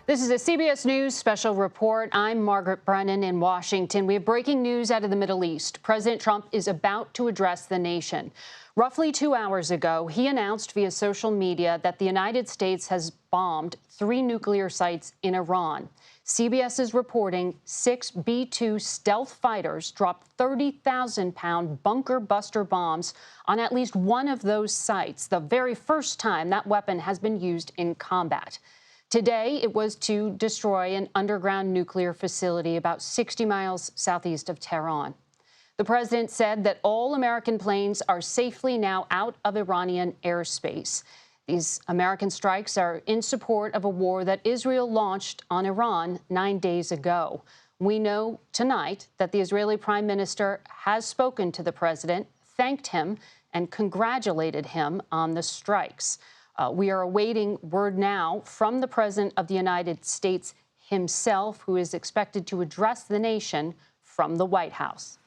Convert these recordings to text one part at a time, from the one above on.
This is a CBS News special report. I'm Margaret Brennan in Washington. We have breaking news out of the Middle East. President Trump is about to address the nation. Roughly 2 hours ago, he announced via social media that the United States has bombed 3 nuclear sites in Iran. CBS is reporting 6 B-2 stealth fighters dropped 30,000-pound bunker buster bombs on at least one of those sites, the very first time that weapon has been used in combat. Today, it was to destroy an underground nuclear facility about 60 miles southeast of Tehran. The president said that all American planes are safely now out of Iranian airspace. These American strikes are in support of a war that Israel launched on Iran 9 days ago. We know tonight that the Israeli prime minister has spoken to the president, thanked him, and congratulated him on the strikes. We are awaiting word now from the President of the United States himself, who is expected to address the nation from the White House.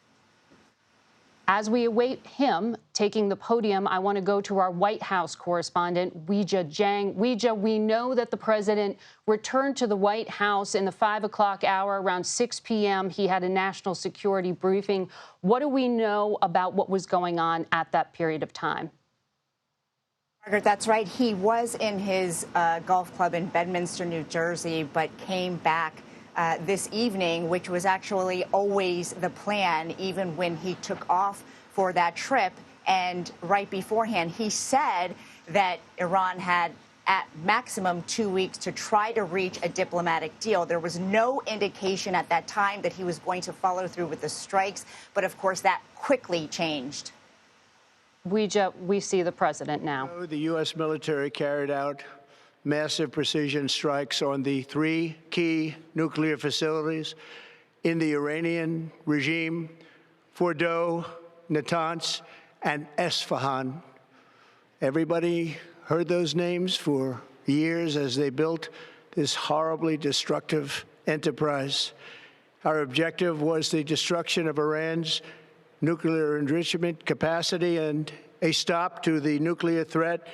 As we await him taking the podium, I want to go to our White House correspondent, Weijia Jiang. Weijia, we know that the president returned to the White House in the 5 o'clock hour, around 6 p.m. He had a national security briefing. What do we know about what was going on at that period of time? Margaret, that's right. He was in his golf club in Bedminster, New Jersey, but came back this evening, which was actually always the plan, even when he took off for that trip. And right beforehand, he said that Iran had at maximum 2 weeks to try to reach a diplomatic deal. There was no indication at that time that he was going to follow through with the strikes. But of course, that quickly changed. We see the president now. The U.S. military carried out massive precision strikes on the 3 key nuclear facilities in the Iranian regime: Fordow, Natanz, and Esfahan. Everybody heard those names for years as they built this horribly destructive enterprise. Our objective was the destruction of Iran's nuclear enrichment capacity and a stop to the nuclear threat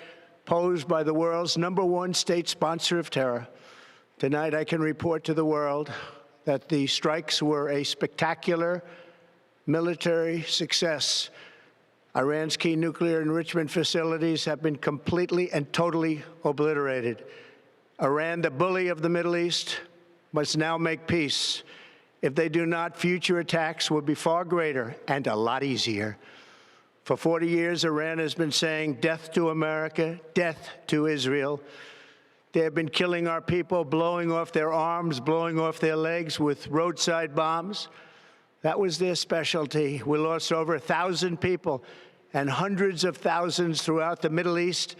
posed by the world's #1 state sponsor of terror. Tonight, I can report to the world that the strikes were a spectacular military success. Iran's key nuclear enrichment facilities have been completely and totally obliterated. Iran, the bully of the Middle East, must now make peace. If they do not, future attacks will be far greater and a lot easier. For 40 years, Iran has been saying death to America, death to Israel. They have been killing our people, blowing off their arms, blowing off their legs with roadside bombs. That was their specialty. We lost over 1,000 people, and hundreds of thousands throughout the Middle East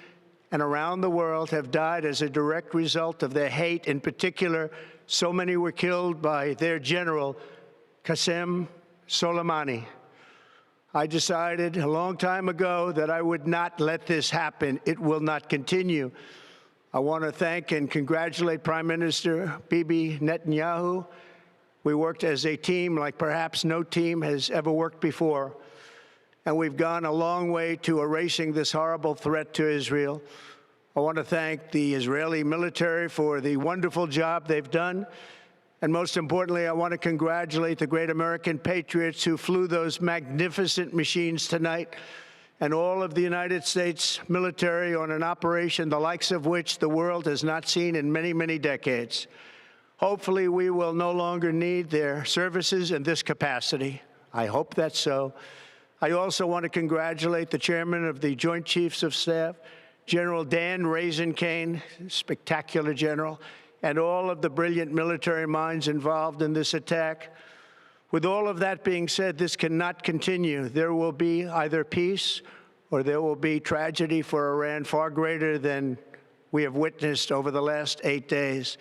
and around the world have died as a direct result of their hate. In particular, so many were killed by their general, Qasem Soleimani. I decided a long time ago that I would not let this happen. It will not continue. I want to thank and congratulate Prime Minister Bibi Netanyahu. We worked as a team like perhaps no team has ever worked before. And we've gone a long way to erasing this horrible threat to Israel. I want to thank the Israeli military for the wonderful job they've done. And most importantly, I want to congratulate the great American patriots who flew those magnificent machines tonight, and all of the United States military on an operation the likes of which the world has not seen in many, many decades. Hopefully, we will no longer need their services in this capacity. I hope that's so. I also want to congratulate the chairman of the Joint Chiefs of Staff, General Dan Raisin-Kane, spectacular general, and all of the brilliant military minds involved in this attack. With all of that being said, this cannot continue. There will be either peace or there will be tragedy for Iran far greater than we have witnessed over the last 8 days.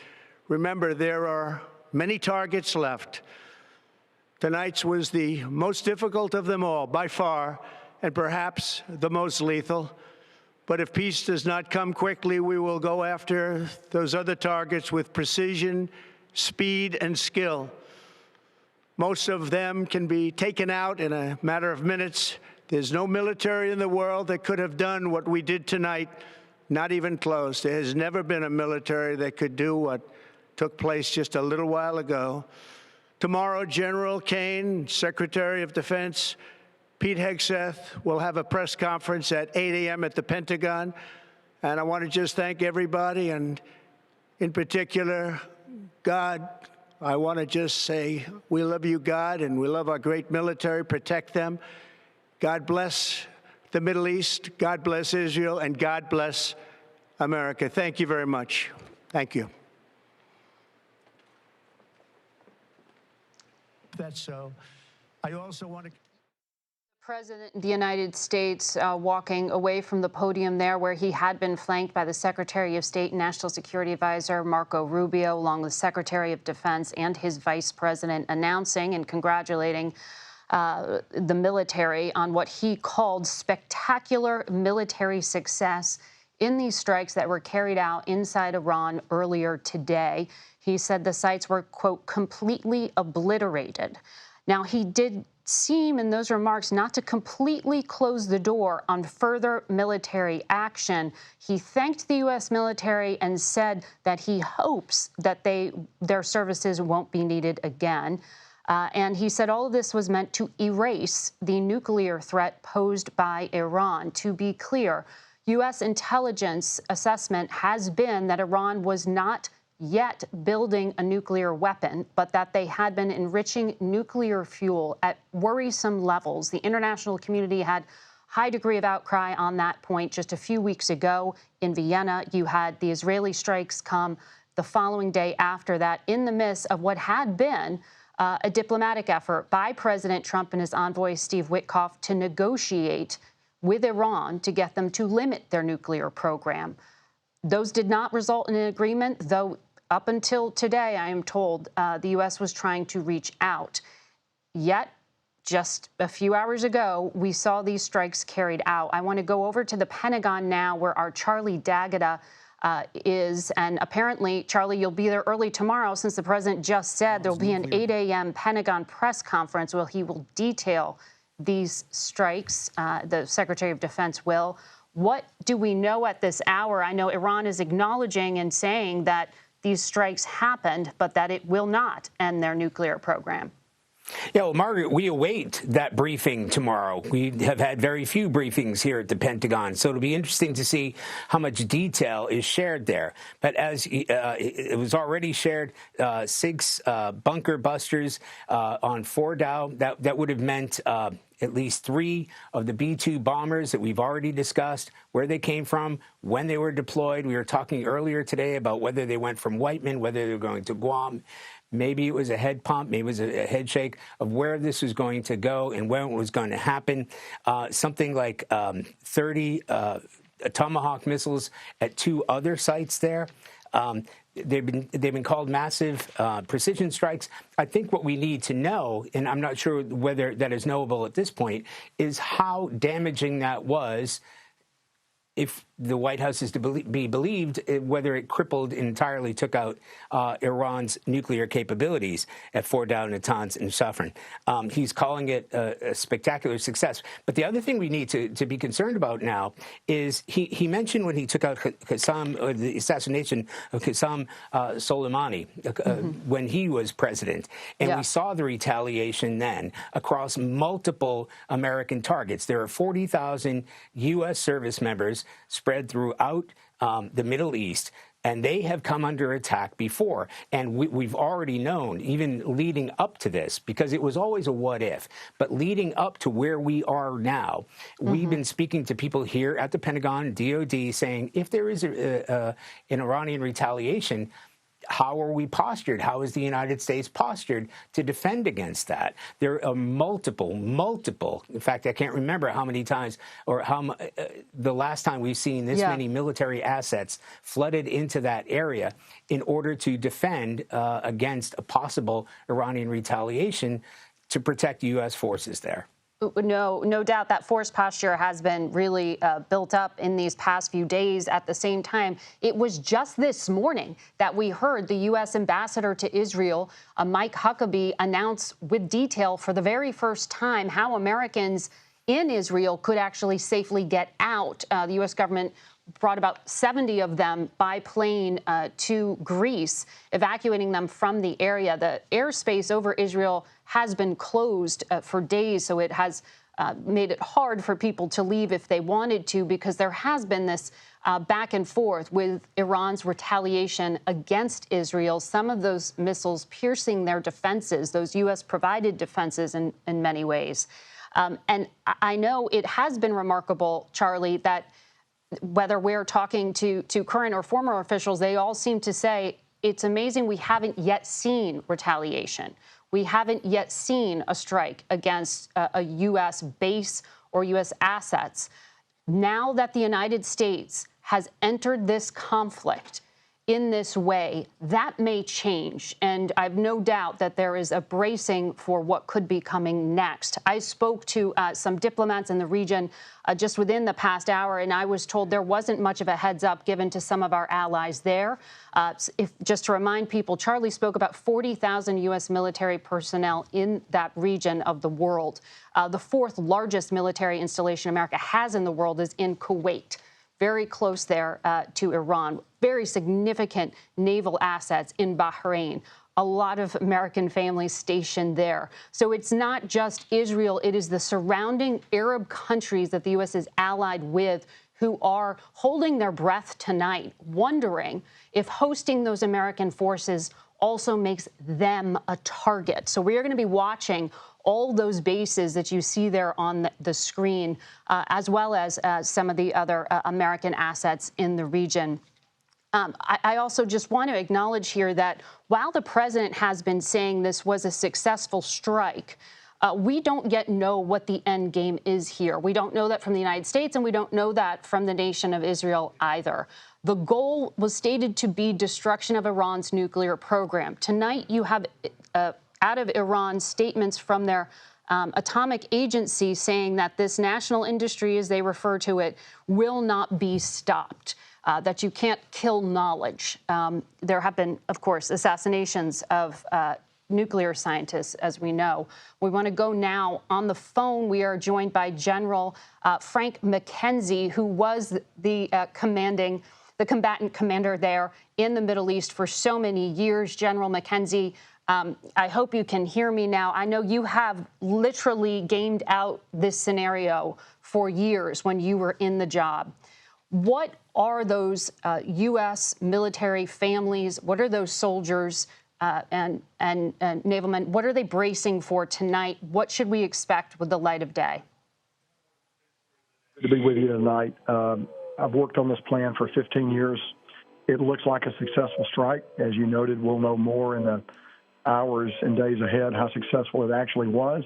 Remember, there are many targets left. Tonight's was the most difficult of them all, by far, and perhaps the most lethal. But if peace does not come quickly, we will go after those other targets with precision, speed, and skill. Most of them can be taken out in a matter of minutes. There's no military in the world that could have done what we did tonight, not even close. There has never been a military that could do what took place just a little while ago. Tomorrow, General Kane, Secretary of Defense Pete Hegseth, will have a press conference at 8 a.m. at the Pentagon. And I want to just thank everybody, and in particular, God. I want to just say we love you, God, and we love our great military. Protect them. God bless the Middle East. God bless Israel, and God bless America. Thank you very much. Thank you. That's so. I also want to. President of the United States walking away from the podium there, where he had been flanked by the Secretary of State and National Security Advisor Marco Rubio, along with Secretary of Defense and his vice president, announcing and congratulating the military on what he called spectacular military success in these strikes that were carried out inside Iran earlier today. He said the sites were, quote, completely obliterated. Now, he did seem in those remarks not to completely close the door on further military action. He thanked the U.S. military and said that he hopes that their services won't be needed again. And he said all of this was meant to erase the nuclear threat posed by Iran. To be clear, U.S. intelligence assessment has been that Iran was not yet building a nuclear weapon, but that they had been enriching nuclear fuel at worrisome levels. The international community had high degree of outcry on that point. Just a few weeks ago in Vienna, you had the Israeli strikes come the following day after that, in the midst of what had been a diplomatic effort by President Trump and his envoy, Steve Witkoff, to negotiate with Iran to get them to limit their nuclear program. Those did not result in an agreement, though up until today, I am told, the U.S. was trying to reach out. Yet, just a few hours ago, we saw these strikes carried out. I want to go over to the Pentagon now, where our Charlie D'Agata is. And apparently, Charlie, you'll be there early tomorrow, since the president just said there will be an 8 a.m. Pentagon press conference where he will detail these strikes. The Secretary of Defense will. What do we know at this hour? I know Iran is acknowledging and saying that these strikes happened, but that it will not end their nuclear program. Yeah, well, Margaret, we await that briefing tomorrow. We have had very few briefings here at the Pentagon, so it'll be interesting to see how much detail is shared there. But as it was already shared, 6 bunker busters on Fordow, that would have meant at least 3 of the B-2 bombers that we've already discussed, where they came from, when they were deployed. We were talking earlier today about whether they went from Whiteman, whether they were going to Guam. Maybe it was a head pump, maybe it was a head shake of where this was going to go and when it was going to happen. Something like 30 Tomahawk missiles at 2 other sites there. They've been called massive precision strikes. I think what we need to know, and I'm not sure whether that is knowable at this point, is how damaging that was, if the White House is to be believed, whether it crippled and entirely took out Iran's nuclear capabilities at Fordow, Natanz, and Safran. He's calling it a spectacular success. But the other thing we need to be concerned about now is he mentioned when he took out Qassam, or the assassination of Qassam Soleimani when he was president. And we saw the retaliation then across multiple American targets. There are 40,000 U.S. service members spread throughout the Middle East, and they have come under attack before. And we've already known, even leading up to this, because it was always a what if, but leading up to where we are now, we've been speaking to people here at the Pentagon, DOD, saying if there is an Iranian retaliation, how are we postured? How is the United States postured to defend against that? There are multiple. In fact, I can't remember how many times or how the last time we've seen this many military assets flooded into that area in order to defend against a possible Iranian retaliation to protect U.S. forces there. No doubt that force posture has been really built up in these past few days. At the same time, it was just this morning that we heard the U.S. ambassador to Israel, Mike Huckabee, announce with detail for the very first time how Americans in Israel could actually safely get out. The U.S. government brought about 70 of them by plane to Greece, evacuating them from the area. The airspace over Israel has been closed for days, so it has made it hard for people to leave if they wanted to, because there has been this back and forth with Iran's retaliation against Israel, some of those missiles piercing their defenses, those U.S.-provided defenses in many ways. And I know it has been remarkable, Charlie, that whether we're talking to current or former officials, they all seem to say it's amazing we haven't yet seen retaliation. We haven't yet seen a strike against a U.S. base or U.S. assets. Now that the United States has entered this conflict in this way, that may change. And I have no doubt that there is a bracing for what could be coming next. I spoke to some diplomats in the region just within the past hour, and I was told there wasn't much of a heads up given to some of our allies there. Just to remind people, Charlie spoke about 40,000 U.S. military personnel in that region of the world. The fourth largest military installation America has in the world is in Kuwait, very close there to Iran. Very significant naval assets in Bahrain. A lot of American families stationed there. So it's not just Israel, it is the surrounding Arab countries that the U.S. is allied with who are holding their breath tonight, wondering if hosting those American forces also makes them a target. So we are going to be watching all those bases that you see there on the screen, as well as some of the other American assets in the region. I also just want to acknowledge here that while the president has been saying this was a successful strike, we don't yet know what the end game is here. We don't know that from the United States, and we don't know that from the nation of Israel either. The goal was stated to be destruction of Iran's nuclear program. Tonight, you have out of Iran statements from their atomic agency saying that this national industry, as they refer to it, will not be stopped, that you can't kill knowledge. There have been, of course, assassinations of nuclear scientists, as we know. We want to go now on the phone. We are joined by General Frank McKenzie, who was the combatant commander there in the Middle East for so many years. General McKenzie, I hope you can hear me now. I know you have literally gamed out this scenario for years when you were in the job. What are those U.S. military families? What are those soldiers and naval men? What are they bracing for tonight? What should we expect with the light of day? To be with you tonight. I've worked on this plan for 15 years. It looks like a successful strike. As you noted, we'll know more in the hours and days ahead how successful it actually was.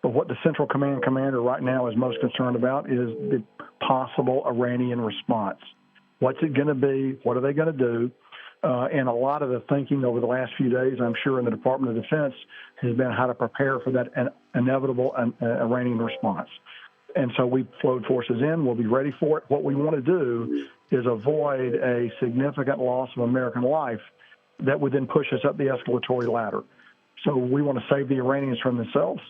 But what the Central Command commander right now is most concerned about is the possible Iranian response. What's it going to be? What are they going to do? And a lot of the thinking over the last few days, I'm sure, in the Department of Defense has been how to prepare for that inevitable Iranian response. And so we flowed forces in. We'll be ready for it. What we want to do is avoid a significant loss of American life that would then push us up the escalatory ladder. So we want to save the Iranians from themselves.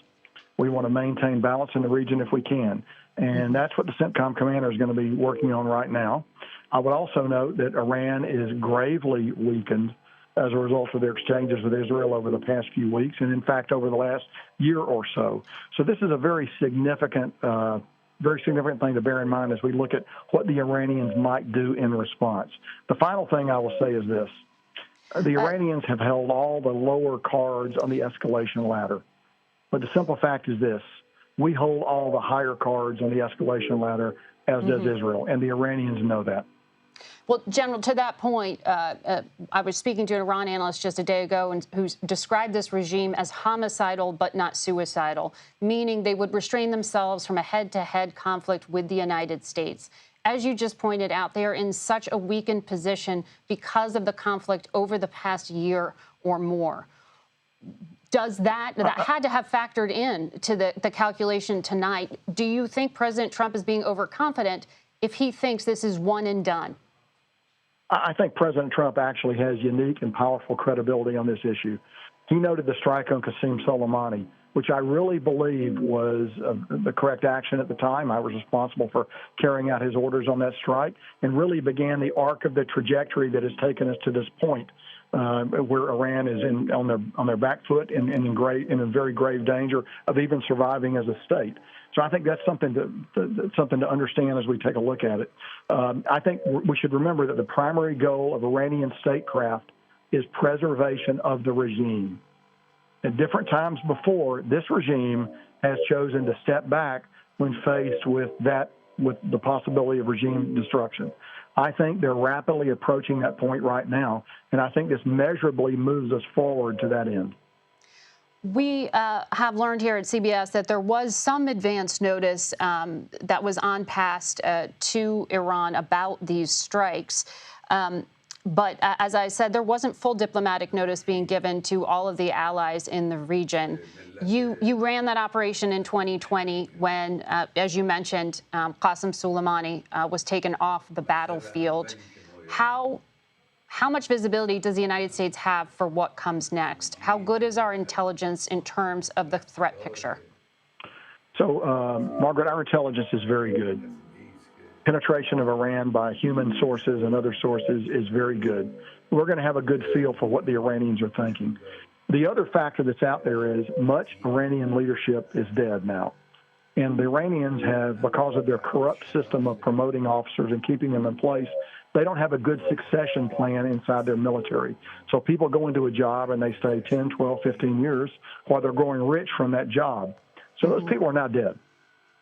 We want to maintain balance in the region if we can. And that's what the CENTCOM commander is going to be working on right now. I would also note that Iran is gravely weakened as a result of their exchanges with Israel over the past few weeks, and in fact over the last year or so. So this is a very significant thing to bear in mind as we look at what the Iranians might do in response. The final thing I will say is this. The Iranians have held all the lower cards on the escalation ladder. But the simple fact is this. We hold all the higher cards on the escalation ladder, as does Israel, and the Iranians know that. Well, General, to that point, I was speaking to an Iran analyst just a day ago who described this regime as homicidal but not suicidal, meaning they would restrain themselves from a head-to-head conflict with the United States. As you just pointed out, they are in such a weakened position because of the conflict over the past year or more. Does that had to have factored in to the calculation tonight? Do you think President Trump is being overconfident if he thinks this is one and done? I think President Trump actually has unique and powerful credibility on this issue. He noted the strike on Qasem Soleimani which I really believe was the correct action at the time. I was responsible for carrying out his orders on that strike and really began the arc of the trajectory that has taken us to this point. Where Iran is on their back foot and in a very grave danger of even surviving as a state. So I think that's something to understand as we take a look at it. I think we should remember that the primary goal of Iranian statecraft is preservation of the regime. At different times before, this regime has chosen to step back when faced with the possibility of regime destruction. I think they're rapidly approaching that point right now, and I think this measurably moves us forward to that end. We have learned here at CBS that there was some advance notice that was on passed to Iran about these strikes. But as I said, there wasn't full diplomatic notice being given to all of the allies in the region. You ran that operation in 2020 when, as you mentioned, Qasem Soleimani was taken off the battlefield. How much visibility does the United States have for what comes next? How good is our intelligence in terms of the threat picture? So, Margaret, our intelligence is very good. Penetration of Iran by human sources and other sources is very good. We're going to have a good feel for what the Iranians are thinking. The other factor that's out there is much Iranian leadership is dead now. And the Iranians have, because of their corrupt system of promoting officers and keeping them in place, they don't have a good succession plan inside their military. So people go into a job and they stay 10, 12, 15 years while they're growing rich from that job. So those people are now dead,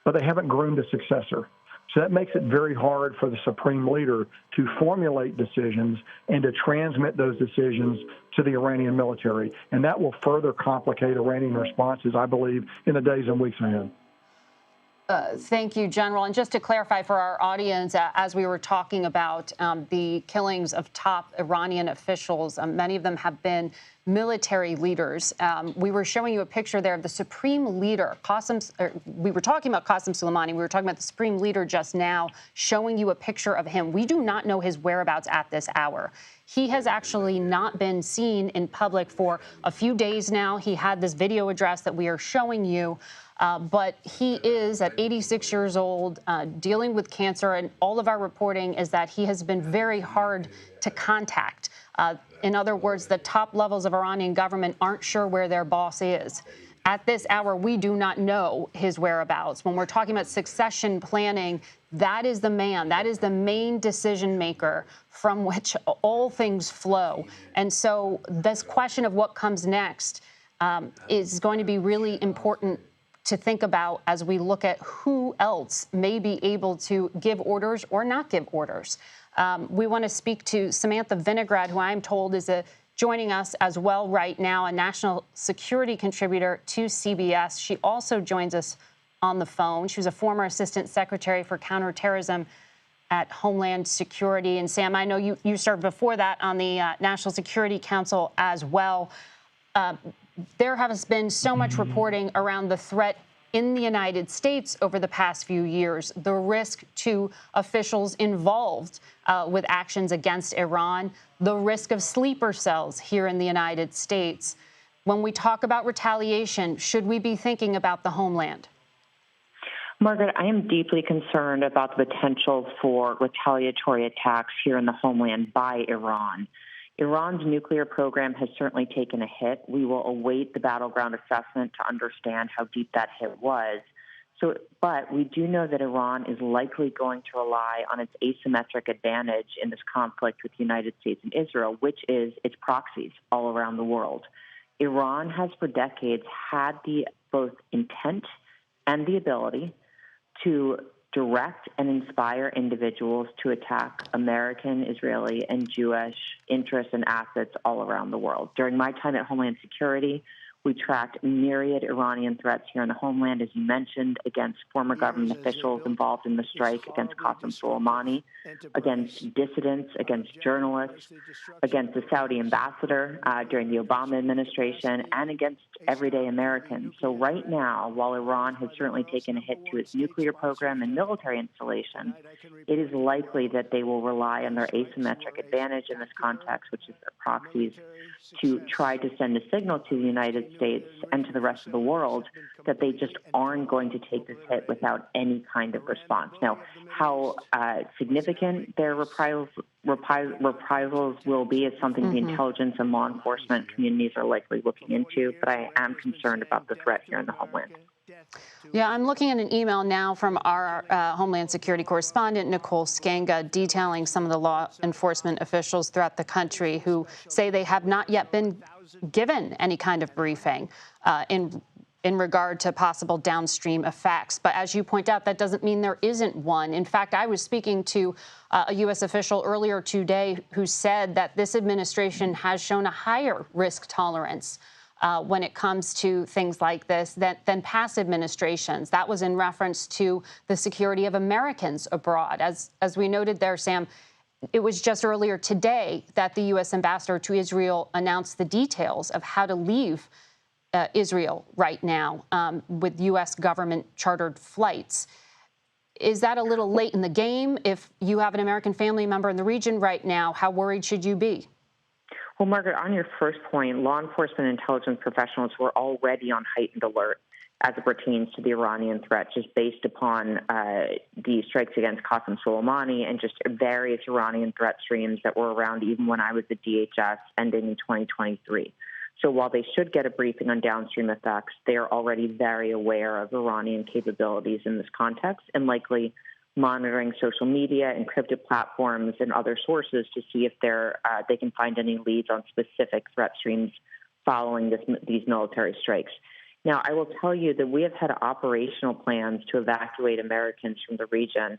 but they haven't groomed a successor. So that makes it very hard for the supreme leader to formulate decisions and to transmit those decisions to the Iranian military. And that will further complicate Iranian responses, I believe, in the days and weeks ahead. Thank you, General. And just to clarify for our audience, as we were talking about the killings of top Iranian officials, many of them have been military leaders. We were showing you a picture there of the supreme leader, we were talking about Qasem Soleimani. We were talking about the supreme leader just now, showing you a picture of him. We do not know his whereabouts at this hour. He has actually not been seen in public for a few days now. He had this video address that we are showing you. But he is at 86 years old, dealing with cancer, and all of our reporting is that he has been very hard to contact. In other words, the top levels of Iranian government aren't sure where their boss is. At this hour, we do not know his whereabouts. When we're talking about succession planning, that is the man, that is the main decision maker from which all things flow. And so this question of what comes next is going to be really important to think about as we look at who else may be able to give orders or not give orders. We want to speak to Samantha Vinograd, who I'm told is joining us as well right now, a national security contributor to CBS. She also joins us on the phone. She was a former assistant secretary for counterterrorism at Homeland Security. And Sam, I know you served before that on the National Security Council as well. There has been so much reporting around the threat in the United States over the past few years, the risk to officials involved with actions against Iran, the risk of sleeper cells here in the United States. When we talk about retaliation, should we be thinking about the homeland? Margaret, I am deeply concerned about the potential for retaliatory attacks here in the homeland by Iran. Iran's nuclear program has certainly taken a hit. We will await the battleground assessment to understand how deep that hit was. But we do know that Iran is likely going to rely on its asymmetric advantage in this conflict with the United States and Israel, which is its proxies all around the world. Iran has for decades had the both intent and the ability to direct and inspire individuals to attack American, Israeli, and Jewish interests and assets all around the world. During my time at Homeland Security, we tracked myriad Iranian threats here in the homeland, as you mentioned, against former government officials involved in the strike against Qasem Soleimani, against dissidents, against journalists, against the Saudi ambassador during the Obama administration, and against everyday Americans. So right now, while Iran has certainly taken a hit to its nuclear program and military installation, it is likely that they will rely on their asymmetric advantage in this context, which is their proxies, to try to send a signal to the United States and to the rest of the world that they just aren't going to take this hit without any kind of response. Now, how significant their reprisals will be is something the intelligence and law enforcement communities are likely looking into, but I am concerned about the threat here in the homeland. Yeah, I'm looking at an email now from our Homeland Security correspondent, Nicole Skanga, detailing some of the law enforcement officials throughout the country who say they have not yet been given any kind of briefing in regard to possible downstream effects. But as you point out, that doesn't mean there isn't one. In fact, I was speaking to a U.S. official earlier today who said that this administration has shown a higher risk tolerance when it comes to things like this than past administrations. That was in reference to the security of Americans abroad. As we noted there, Sam, it was just earlier today that the U.S. ambassador to Israel announced the details of how to leave Israel right now with U.S. government chartered flights. Is that a little late in the game? If you have an American family member in the region right now, how worried should you be? Well, Margaret, on your first point, law enforcement and intelligence professionals were already on heightened alert as it pertains to the Iranian threat, just based upon the strikes against Qasem Soleimani and just various Iranian threat streams that were around even when I was at DHS ending in 2023. So while they should get a briefing on downstream effects, they are already very aware of Iranian capabilities in this context and likely monitoring social media, encrypted platforms, and other sources to see if they can find any leads on specific threat streams following these military strikes. Now, I will tell you that we have had operational plans to evacuate Americans from the region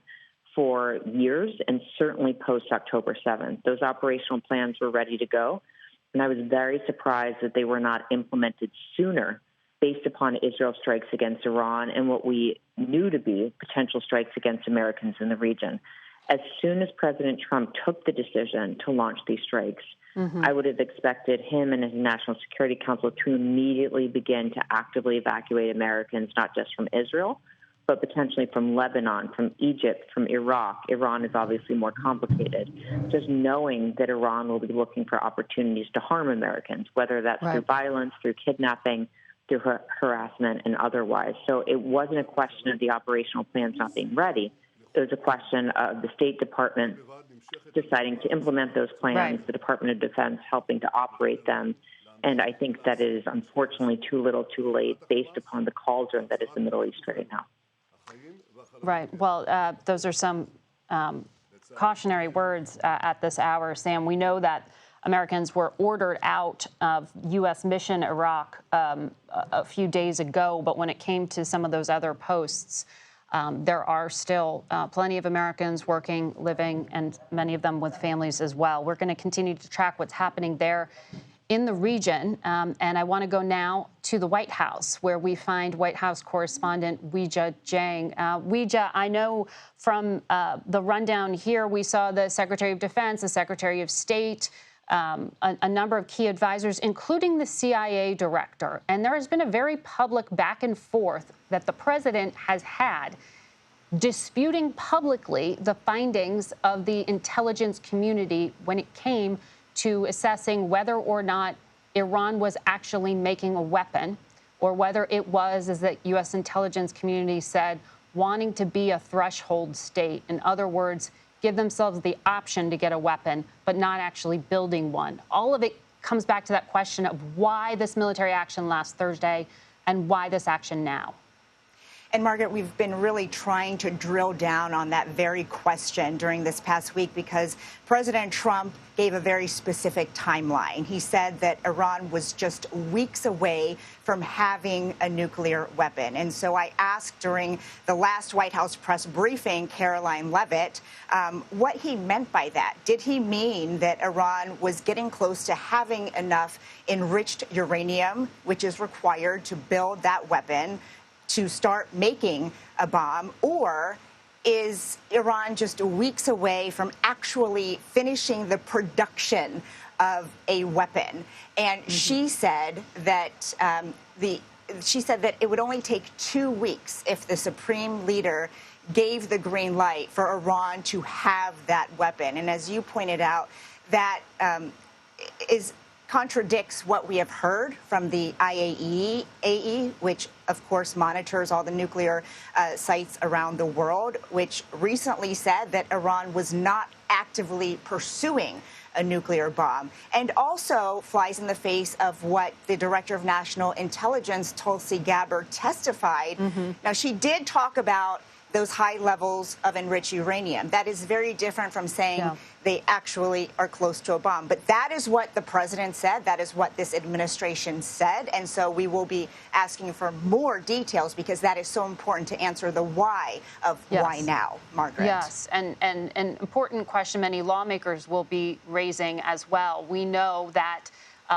for years, and certainly post-October 7th. Those operational plans were ready to go, and I was very surprised that they were not implemented sooner based upon Israel's strikes against Iran and what we knew to be potential strikes against Americans in the region. As soon as President Trump took the decision to launch these strikes, I would have expected him and his National Security Council to immediately begin to actively evacuate Americans, not just from Israel, but potentially from Lebanon, from Egypt, from Iraq. Iran is obviously more complicated. Just knowing that Iran will be looking for opportunities to harm Americans, whether that's through violence, through kidnapping, through harassment, and otherwise. So it wasn't a question of the operational plans not being ready. It was a question of the State Department deciding to implement those plans, the Department of Defense helping to operate them. And I think that is unfortunately too little too late based upon the cauldron that is the Middle East right now. Right. Well, those are some cautionary words at this hour, Sam. We know that Americans were ordered out of U.S. mission Iraq a few days ago, but when it came to some of those other posts, there are still plenty of Americans working, living, and many of them with families as well. We're going to continue to track what's happening there in the region, and I want to go now to the White House, where we find White House correspondent Weijia Jiang. Weijia, I know from the rundown here, we saw the Secretary of Defense, the Secretary of State, a number of key advisors, including the CIA director. And there has been a very public back and forth that the president has had disputing publicly the findings of the intelligence community when it came to assessing whether or not Iran was actually making a weapon, or whether it was, as the U.S. intelligence community said, wanting to be a threshold state. In other words, give themselves the option to get a weapon, but not actually building one. All of it comes back to that question of why this military action last Thursday and why this action now. And Margaret, we've been really trying to drill down on that very question during this past week because President Trump gave a very specific timeline. He said that Iran was just weeks away from having a nuclear weapon. And so I asked during the last White House press briefing, Caroline Leavitt, what he meant by that. Did he mean that Iran was getting close to having enough enriched uranium, which is required to build that weapon, to start making a bomb, or is Iran just weeks away from actually finishing the production of a weapon? And she said that it would only take 2 weeks if the supreme leader gave the green light for Iran to have that weapon. And as you pointed out, that is contradicts what we have heard from the IAEA, which of course monitors all the nuclear sites around the world, which recently said that Iran was not actively pursuing a nuclear bomb, and also flies in the face of what the Director of National Intelligence, Tulsi Gabbard, testified. Now, she did talk about those high levels of enriched uranium. That is very different from saying they actually are close to a bomb. But that is what the president said. That is what this administration said. And so we will be asking for more details, because that is so important to answer the why of why now, Margaret. Yes, and an important question many lawmakers will be raising as well. We know that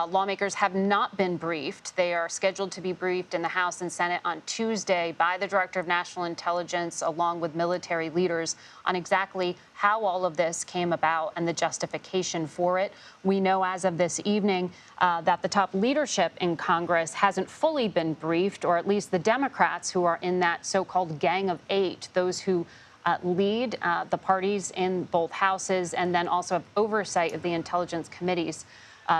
lawmakers have not been briefed. They are scheduled to be briefed in the House and Senate on Tuesday by the Director of National Intelligence, along with military leaders, on exactly how all of this came about and the justification for it. We know as of this evening that the top leadership in Congress hasn't fully been briefed, or at least the Democrats who are in that so-called Gang of Eight, those who lead the parties in both houses and then also have oversight of the intelligence committees.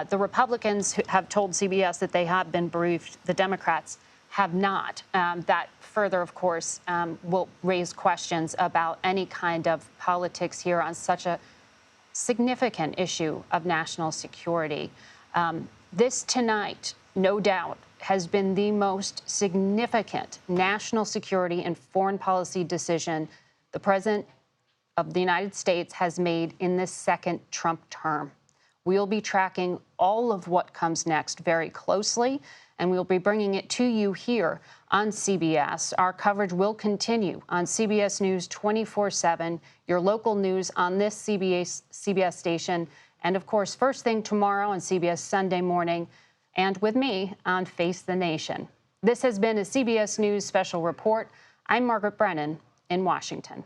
The Republicans have told CBS that they have been briefed. The Democrats have not. That further, of course, will raise questions about any kind of politics here on such a significant issue of national security. This tonight, no doubt, has been the most significant national security and foreign policy decision the President of the United States has made in this second Trump term. We'll be tracking all of what comes next very closely, and we'll be bringing it to you here on CBS. Our coverage will continue on CBS News 24/7, your local news on this CBS station, and of course, first thing tomorrow on CBS Sunday Morning, and with me on Face the Nation. This has been a CBS News special report. I'm Margaret Brennan in Washington.